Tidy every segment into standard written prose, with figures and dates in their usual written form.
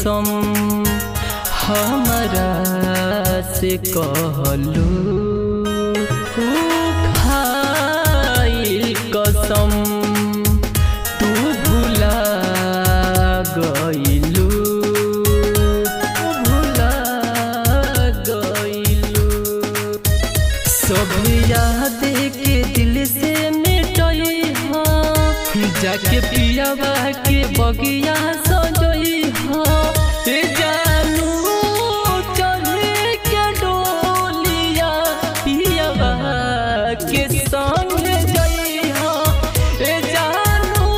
कसम हमरा से कहलू खाइल कसम तू भुला गइलू सब याद के दिल से मिटई जाके पियावा के बगिया सजई जानू चढ़े के डोलिया पियावा के संग जई जानू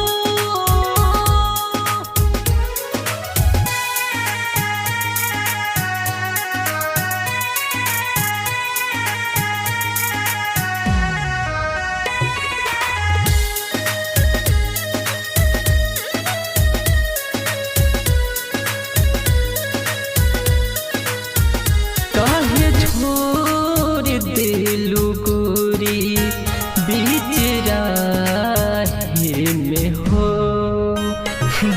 छोड़ दिलू गोरी बीच राहे में हो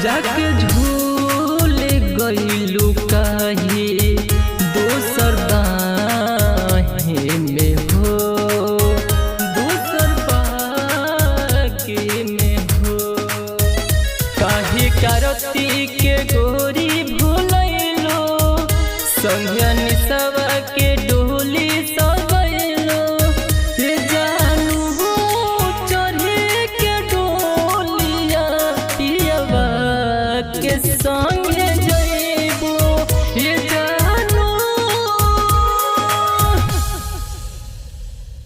जाके झूल गइलू काहे दोसर बाहे में हो दोसर बाके में हो काहे करती के गोरी भूलैलो संज्ञा निसवा के डोली सजैलो जानू चढ़े के डोलिया पियवा के संग